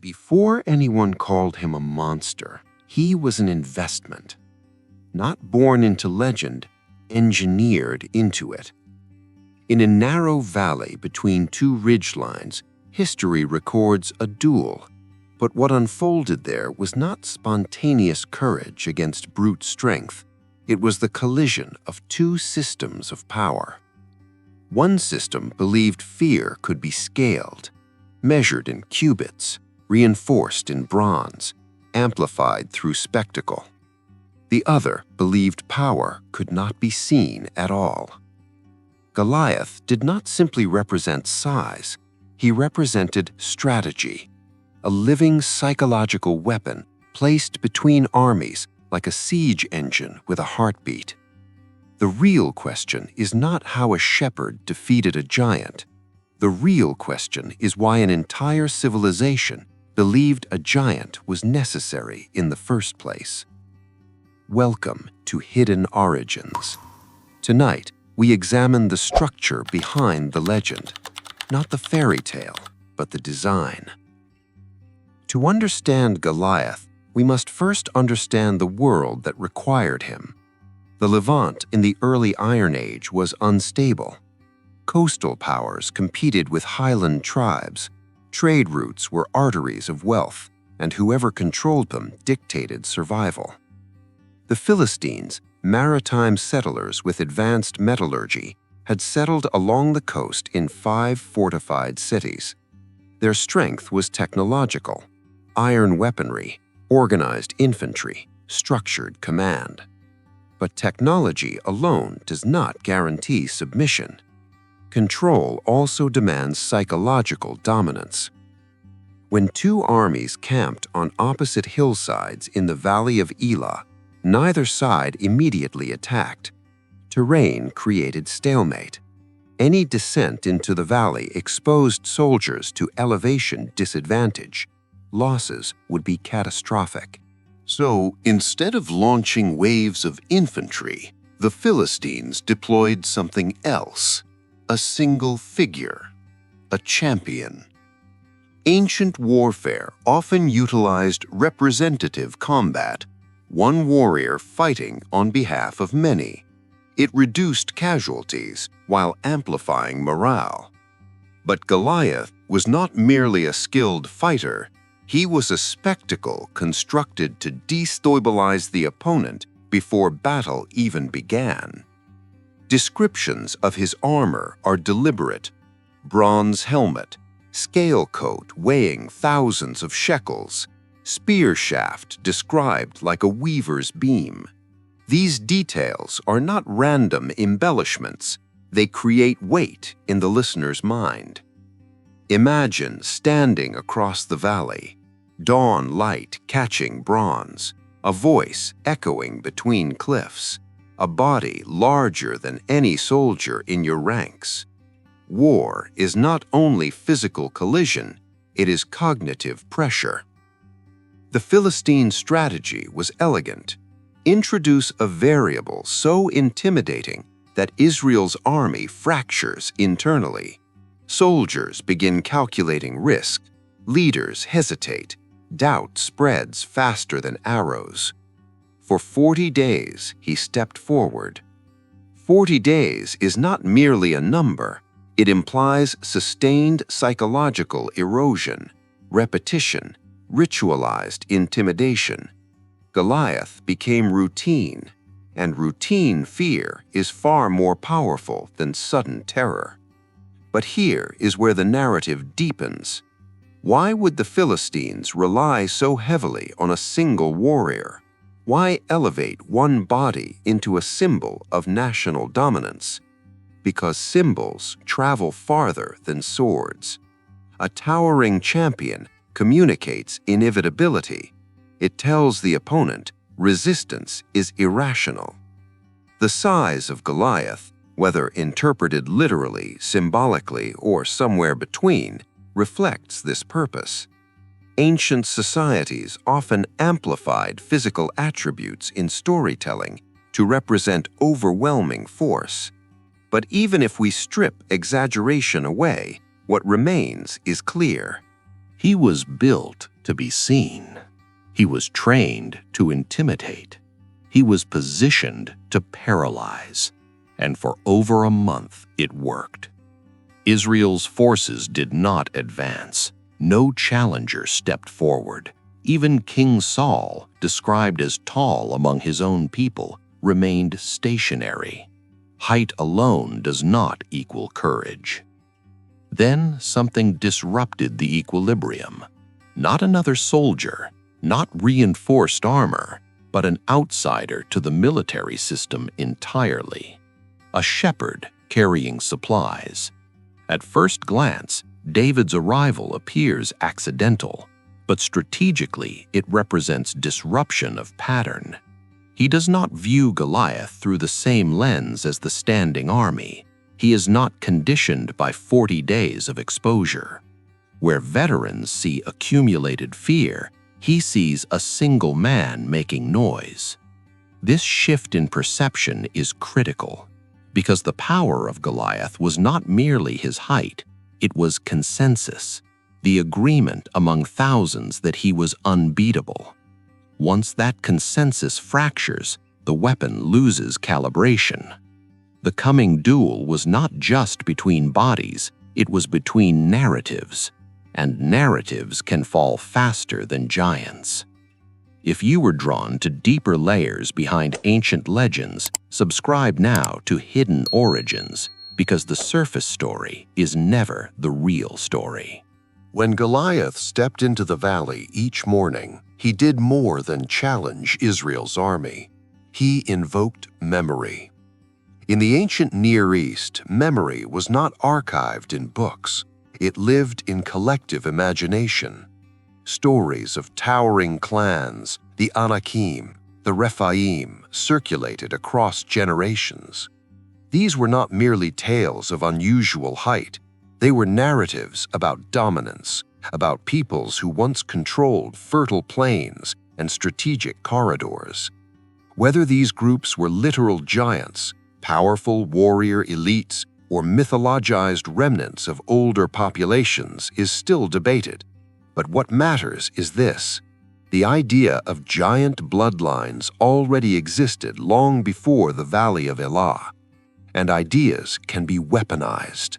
Before anyone called him a monster, he was an investment. Not born into legend, engineered into it. In a narrow valley between two ridgelines, history records a duel. But what unfolded there was not spontaneous courage against brute strength. It was the collision of two systems of power. One system believed fear could be scaled, measured in cubits, reinforced in bronze, amplified through spectacle. The other believed power could not be seen at all. Goliath did not simply represent size, he represented strategy, a living psychological weapon placed between armies like a siege engine with a heartbeat. The real question is not how a shepherd defeated a giant. The real question is why an entire civilization believed a giant was necessary in the first place. Welcome to Hidden Origins. Tonight, we examine the structure behind the legend, not the fairy tale, but the design. To understand Goliath, we must first understand the world that required him. The Levant in the early Iron Age was unstable. Coastal powers competed with highland tribes. Trade routes were arteries of wealth, and whoever controlled them dictated survival. The Philistines, maritime settlers with advanced metallurgy, had settled along the coast in 5 fortified cities. Their strength was technological: iron weaponry, organized infantry, structured command. But technology alone does not guarantee submission. Control also demands psychological dominance. When two armies camped on opposite hillsides in the Valley of Elah, neither side immediately attacked. Terrain created stalemate. Any descent into the valley exposed soldiers to elevation disadvantage. Losses would be catastrophic. So, instead of launching waves of infantry, the Philistines deployed something else: a single figure, a champion. Ancient warfare often utilized representative combat, one warrior fighting on behalf of many. It reduced casualties while amplifying morale. But Goliath was not merely a skilled fighter. He was a spectacle constructed to destabilize the opponent before battle even began. Descriptions of his armor are deliberate: bronze helmet, scale coat weighing thousands of shekels, spear shaft described like a weaver's beam. These details are not random embellishments. They create weight in the listener's mind. Imagine standing across the valley, dawn light catching bronze, a voice echoing between cliffs, a body larger than any soldier in your ranks. War is not only physical collision, it is cognitive pressure. The Philistine strategy was elegant. Introduce a variable so intimidating that Israel's army fractures internally. Soldiers begin calculating risk. Leaders hesitate. Doubt spreads faster than arrows. For 40 days, he stepped forward. 40 days is not merely a number. It implies sustained psychological erosion, repetition, ritualized intimidation. Goliath became routine, and routine fear is far more powerful than sudden terror. But here is where the narrative deepens. Why would the Philistines rely so heavily on a single warrior? Why elevate one body into a symbol of national dominance? Because symbols travel farther than swords. A towering champion communicates inevitability. It tells the opponent resistance is irrational. The size of Goliath, whether interpreted literally, symbolically, or somewhere between, reflects this purpose. Ancient societies often amplified physical attributes in storytelling to represent overwhelming force. But even if we strip exaggeration away, what remains is clear. He was built to be seen. He was trained to intimidate. He was positioned to paralyze. And for over a month, it worked. Israel's forces did not advance. No challenger stepped forward. Even King Saul, described as tall among his own people, remained stationary. Height alone does not equal courage. Then something disrupted the equilibrium. Not another soldier, not reinforced armor, but an outsider to the military system entirely. A shepherd carrying supplies. At first glance, David's arrival appears accidental, but strategically it represents disruption of pattern. He does not view Goliath through the same lens as the standing army. He is not conditioned by 40 days of exposure. Where veterans see accumulated fear, he sees a single man making noise. This shift in perception is critical, because the power of Goliath was not merely his height, it was consensus, the agreement among thousands that he was unbeatable. Once that consensus fractures, the weapon loses calibration. The coming duel was not just between bodies, it was between narratives, and narratives can fall faster than giants. If you were drawn to deeper layers behind ancient legends, subscribe now to Hidden Origins, because the surface story is never the real story. When Goliath stepped into the valley each morning, he did more than challenge Israel's army. He invoked memory. In the ancient Near East, memory was not archived in books. It lived in collective imagination. Stories of towering clans, the Anakim, the Rephaim, circulated across generations. These were not merely tales of unusual height. They were narratives about dominance, about peoples who once controlled fertile plains and strategic corridors. Whether these groups were literal giants, powerful warrior elites, or mythologized remnants of older populations is still debated. But what matters is this: the idea of giant bloodlines already existed long before the Valley of Elah, and ideas can be weaponized.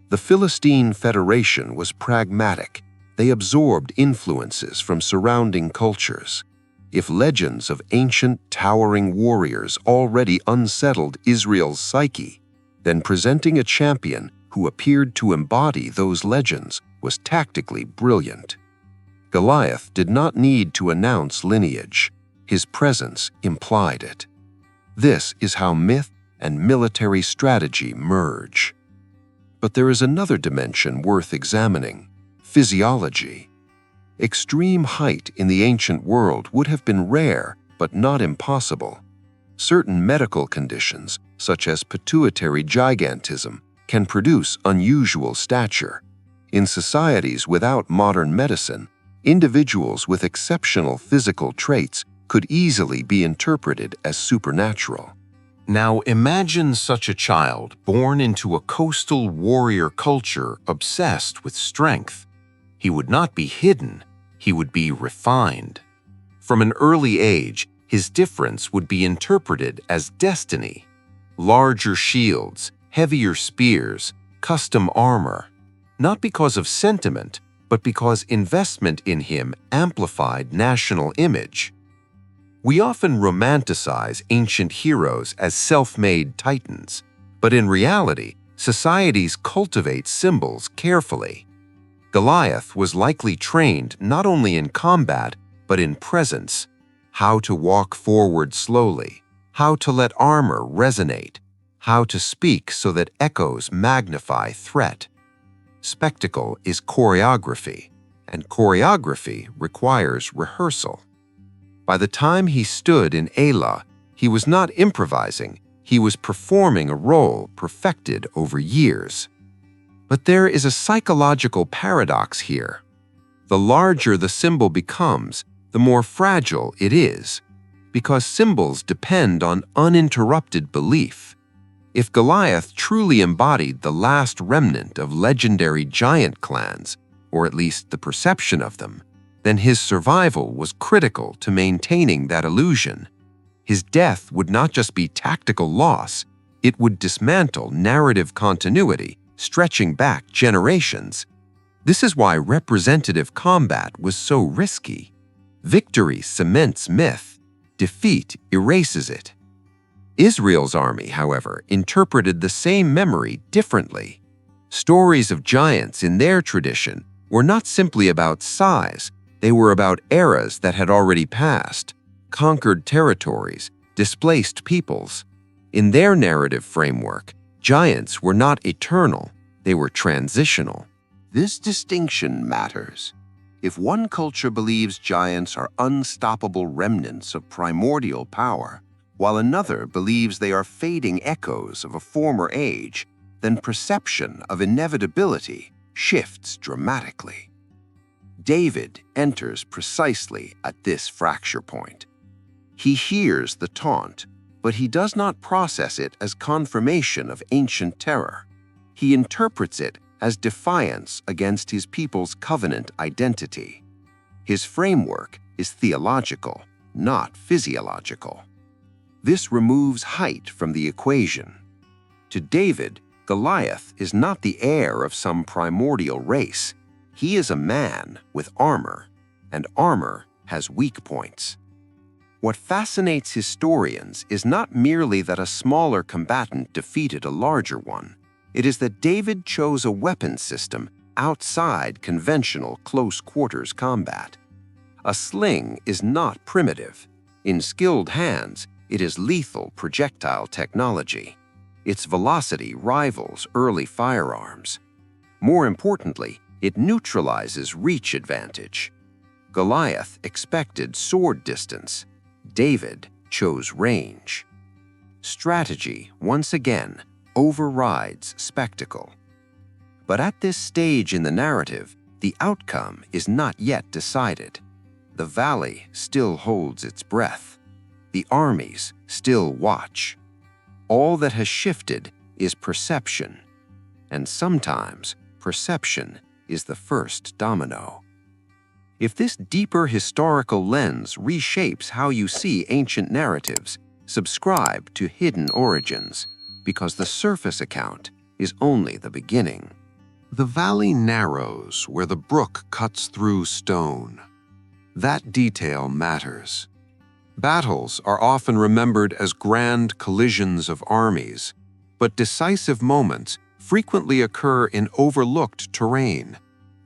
The Philistine Federation was pragmatic. They absorbed influences from surrounding cultures. If legends of ancient, towering warriors already unsettled Israel's psyche, then presenting a champion who appeared to embody those legends was tactically brilliant. Goliath did not need to announce lineage. His presence implied it. This is how myth and military strategy merge. But there is another dimension worth examining: physiology. Extreme height in the ancient world would have been rare, but not impossible. Certain medical conditions, such as pituitary gigantism, can produce unusual stature. In societies without modern medicine, individuals with exceptional physical traits could easily be interpreted as supernatural. Now imagine such a child born into a coastal warrior culture obsessed with strength. He would not be hidden, he would be refined. From an early age, his difference would be interpreted as destiny. Larger shields, heavier spears, custom armor. Not because of sentiment, but because investment in him amplified national image. We often romanticize ancient heroes as self-made titans, but in reality, societies cultivate symbols carefully. Goliath was likely trained not only in combat, but in presence: how to walk forward slowly, how to let armor resonate, how to speak so that echoes magnify threat. Spectacle is choreography, and choreography requires rehearsal. By the time he stood in Elah, he was not improvising, he was performing a role perfected over years. But there is a psychological paradox here. The larger the symbol becomes, the more fragile it is, because symbols depend on uninterrupted belief. If Goliath truly embodied the last remnant of legendary giant clans, or at least the perception of them, then his survival was critical to maintaining that illusion. His death would not just be tactical loss, it would dismantle narrative continuity, stretching back generations. This is why representative combat was so risky. Victory cements myth, defeat erases it. Israel's army, however, interpreted the same memory differently. Stories of giants in their tradition were not simply about size, they were about eras that had already passed, conquered territories, displaced peoples. In their narrative framework, giants were not eternal, they were transitional. This distinction matters. If one culture believes giants are unstoppable remnants of primordial power, while another believes they are fading echoes of a former age, then perception of inevitability shifts dramatically. David enters precisely at this fracture point. He hears the taunt, but he does not process it as confirmation of ancient terror. He interprets it as defiance against his people's covenant identity. His framework is theological, not physiological. This removes height from the equation. To David, Goliath is not the heir of some primordial race. He is a man with armor, and armor has weak points. What fascinates historians is not merely that a smaller combatant defeated a larger one. It is that David chose a weapon system outside conventional close-quarters combat. A sling is not primitive. In skilled hands, it is lethal projectile technology. Its velocity rivals early firearms. More importantly, it neutralizes reach advantage. Goliath expected sword distance. David chose range. Strategy, once again, overrides spectacle. But at this stage in the narrative, the outcome is not yet decided. The valley still holds its breath. The armies still watch. All that has shifted is perception, and sometimes perception is the first domino. If this deeper historical lens reshapes how you see ancient narratives, subscribe to Hidden Origins, because the surface account is only the beginning. The valley narrows where the brook cuts through stone. That detail matters. Battles are often remembered as grand collisions of armies, but decisive moments frequently occur in overlooked terrain,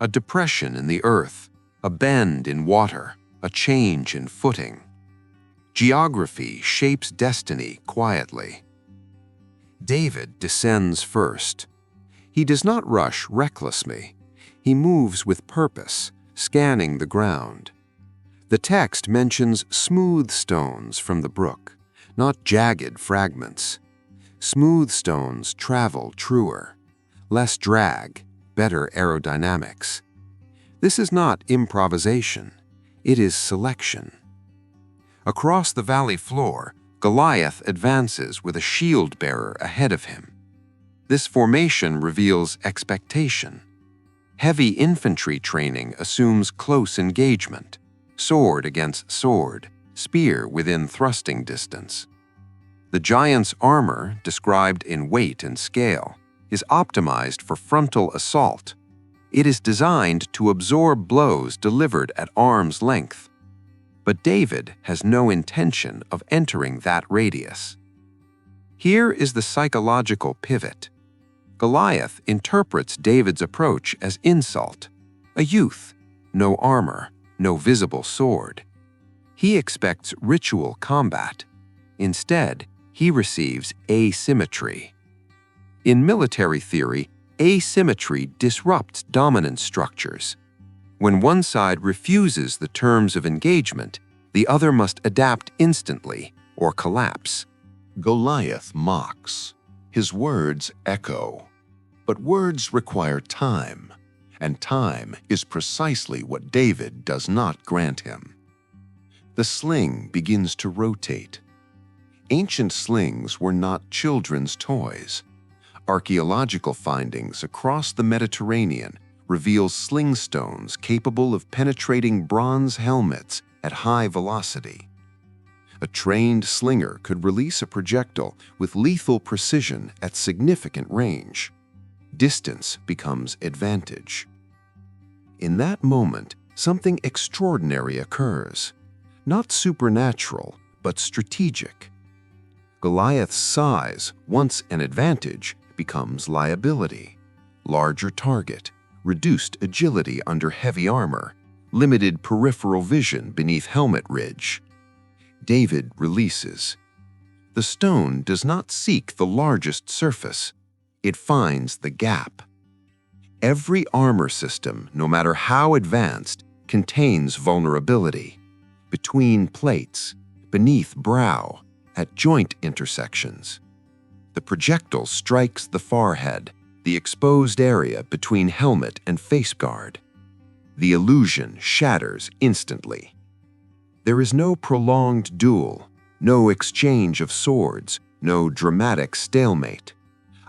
a depression in the earth, a bend in water, a change in footing. Geography shapes destiny quietly. David descends first. He does not rush recklessly. He moves with purpose, scanning the ground. The text mentions smooth stones from the brook, not jagged fragments. Smooth stones travel truer, less drag, better aerodynamics. This is not improvisation, it is selection. Across the valley floor, Goliath advances with a shield bearer ahead of him. This formation reveals expectation. Heavy infantry training assumes close engagement, sword against sword, spear within thrusting distance. The giant's armor, described in weight and scale, is optimized for frontal assault. It is designed to absorb blows delivered at arm's length. But David has no intention of entering that radius. Here is the psychological pivot. Goliath interprets David's approach as insult. A youth, no armor, no visible sword. He expects ritual combat. Instead, he receives asymmetry. In military theory, asymmetry disrupts dominance structures. When one side refuses the terms of engagement, the other must adapt instantly or collapse. Goliath mocks. His words echo. But words require time, and time is precisely what David does not grant him. The sling begins to rotate. Ancient slings were not children's toys. Archaeological findings across the Mediterranean reveals sling stones capable of penetrating bronze helmets at high velocity. A trained slinger could release a projectile with lethal precision at significant range. Distance becomes advantage. In that moment, something extraordinary occurs. Not supernatural, but strategic. Goliath's size, once an advantage, becomes liability. Larger target, reduced agility under heavy armor, limited peripheral vision beneath helmet ridge. David releases. The stone does not seek the largest surface. It finds the gap. Every armor system, no matter how advanced, contains vulnerability. Between plates, beneath brow, at joint intersections. The projectile strikes the forehead, the exposed area between helmet and face guard. The illusion shatters instantly. There is no prolonged duel, no exchange of swords, no dramatic stalemate.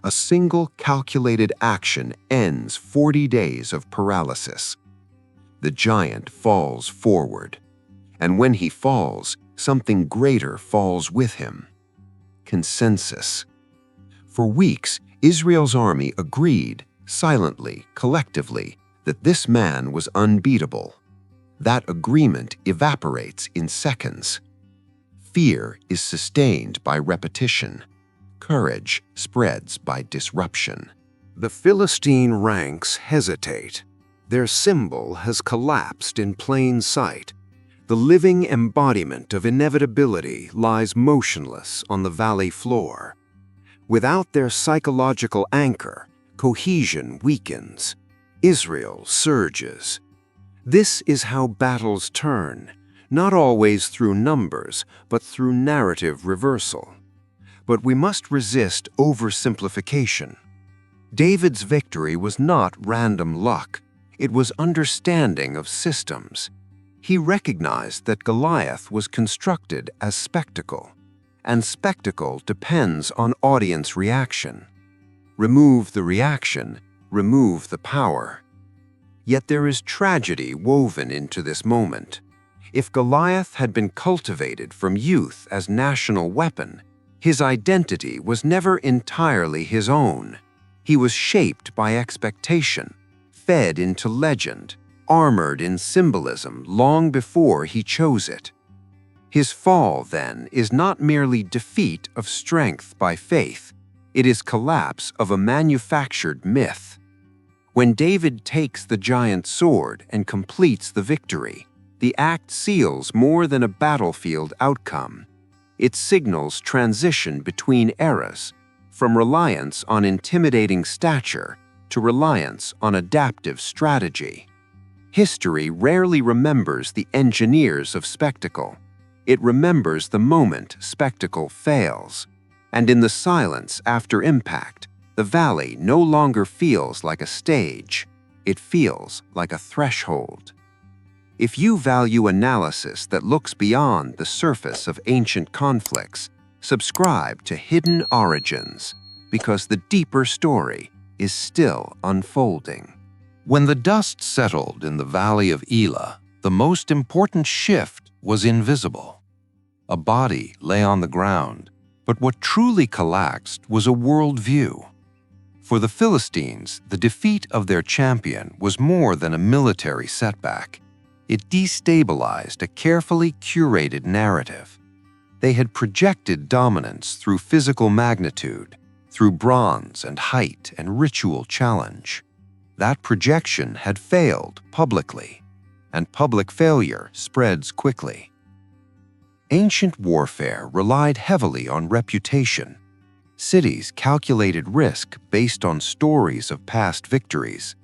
A single calculated action ends 40 days of paralysis. The giant falls forward, and when he falls, something greater falls with him. Consensus. For weeks, Israel's army agreed, silently, collectively, that this man was unbeatable. That agreement evaporates in seconds. Fear is sustained by repetition. Courage spreads by disruption. The Philistine ranks hesitate. Their symbol has collapsed in plain sight. The living embodiment of inevitability lies motionless on the valley floor. Without their psychological anchor, cohesion weakens. Israel surges. This is how battles turn, not always through numbers, but through narrative reversal. But we must resist oversimplification. David's victory was not random luck. It was understanding of systems. He recognized that Goliath was constructed as spectacle, and spectacle depends on audience reaction. Remove the reaction, remove the power. Yet there is tragedy woven into this moment. If Goliath had been cultivated from youth as national weapon, his identity was never entirely his own. He was shaped by expectation, fed into legend, armored in symbolism long before he chose it. His fall, then, is not merely defeat of strength by faith. It is collapse of a manufactured myth. When David takes the giant sword and completes the victory, the act seals more than a battlefield outcome. It signals transition between eras, from reliance on intimidating stature to reliance on adaptive strategy. History rarely remembers the engineers of spectacle. It remembers the moment spectacle fails. And in the silence after impact, the valley no longer feels like a stage. It feels like a threshold. If you value analysis that looks beyond the surface of ancient conflicts, subscribe to Hidden Origins, because the deeper story is still unfolding. When the dust settled in the Valley of Elah, the most important shift was invisible. A body lay on the ground, but what truly collapsed was a worldview. For the Philistines, the defeat of their champion was more than a military setback. It destabilized a carefully curated narrative. They had projected dominance through physical magnitude, through bronze and height and ritual challenge. That projection had failed publicly, and public failure spreads quickly. Ancient warfare relied heavily on reputation. Cities calculated risk based on stories of past victories.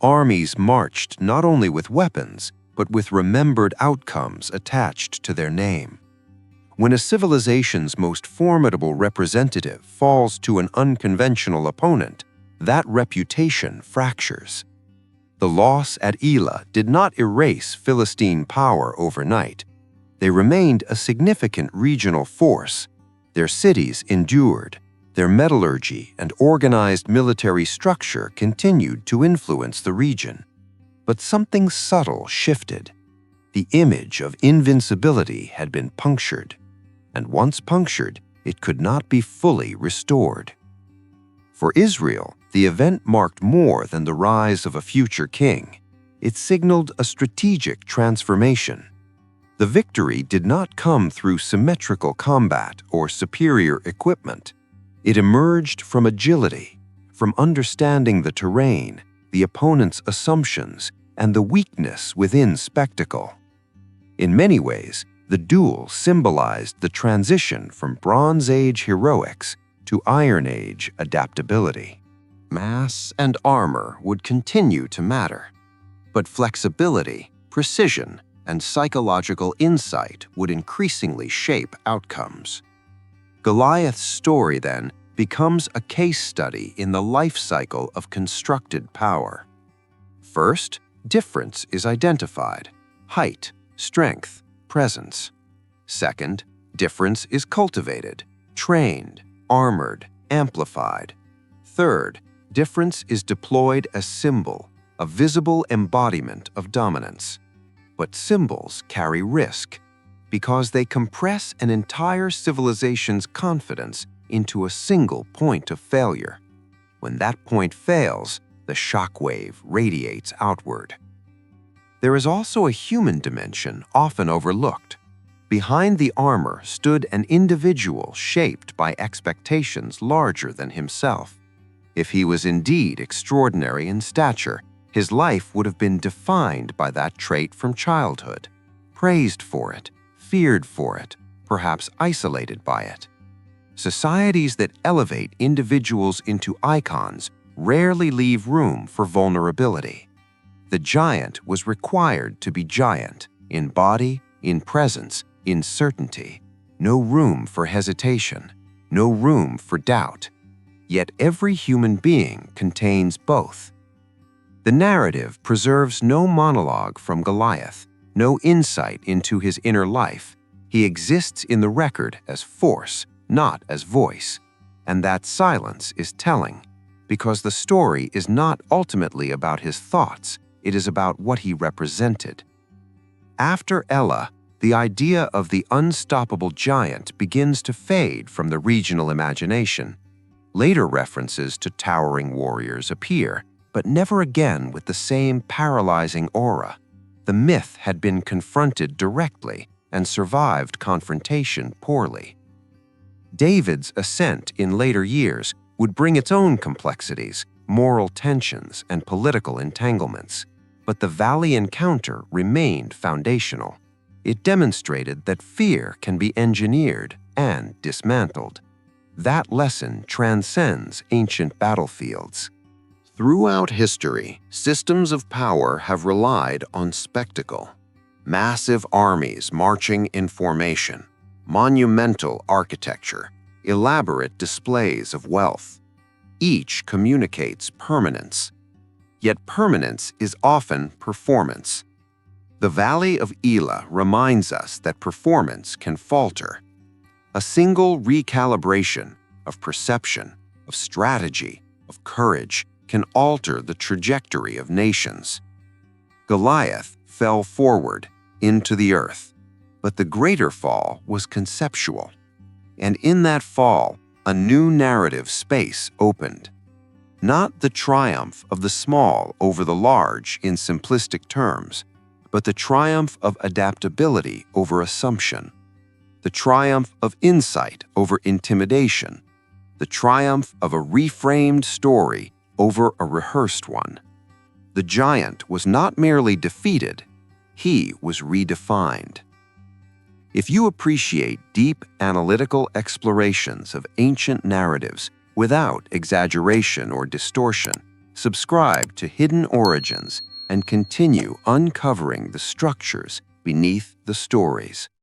Armies marched not only with weapons, but with remembered outcomes attached to their name. When a civilization's most formidable representative falls to an unconventional opponent, that reputation fractures. The loss at Elah did not erase Philistine power overnight. They remained a significant regional force. Their cities endured, Their metallurgy and organized military structure continued to influence the region. But something subtle shifted. The image of invincibility had been punctured, and once punctured, it could not be fully restored. For Israel, the event marked more than the rise of a future king. It signaled a strategic transformation. The victory did not come through symmetrical combat or superior equipment. It emerged from agility, from understanding the terrain, the opponent's assumptions, and the weakness within spectacle. In many ways, the duel symbolized the transition from Bronze Age heroics to Iron Age adaptability. Mass and armor would continue to matter, but flexibility, precision, and psychological insight would increasingly shape outcomes. Goliath's story, then, becomes a case study in the life cycle of constructed power. First, difference is identified: height, strength, presence. Second, difference is cultivated, trained, armored, amplified. Third, difference is deployed as symbol, a visible embodiment of dominance. But symbols carry risk because they compress an entire civilization's confidence into a single point of failure. When that point fails, the shockwave radiates outward. There is also a human dimension often overlooked. Behind the armor stood an individual shaped by expectations larger than himself. If he was indeed extraordinary in stature, his life would have been defined by that trait from childhood, praised for it, feared for it, perhaps isolated by it. Societies that elevate individuals into icons rarely leave room for vulnerability. The giant was required to be giant, in body, in presence, in certainty. No room for hesitation, no room for doubt. Yet every human being contains both. The narrative preserves no monologue from Goliath, no insight into his inner life. He exists in the record as force, not as voice. And that silence is telling, because the story is not ultimately about his thoughts, it is about what he represented. After Elah, the idea of the unstoppable giant begins to fade from the regional imagination. Later references to towering warriors appear, but never again with the same paralyzing aura. The myth had been confronted directly and survived confrontation poorly. David's ascent in later years would bring its own complexities, moral tensions, and political entanglements. But the valley encounter remained foundational. It demonstrated that fear can be engineered and dismantled. That lesson transcends ancient battlefields. Throughout history, systems of power have relied on spectacle. Massive armies marching in formation, monumental architecture, elaborate displays of wealth. Each communicates permanence. Yet permanence is often performance. The Valley of Elah reminds us that performance can falter. A single recalibration of perception, of strategy, of courage can alter the trajectory of nations. Goliath fell forward into the earth, but the greater fall was conceptual. And in that fall, a new narrative space opened. Not the triumph of the small over the large in simplistic terms, but the triumph of adaptability over assumption, the triumph of insight over intimidation, the triumph of a reframed story over a rehearsed one. The giant was not merely defeated, he was redefined. If you appreciate deep analytical explorations of ancient narratives without exaggeration or distortion, subscribe to Hidden Origins and continue uncovering the structures beneath the stories.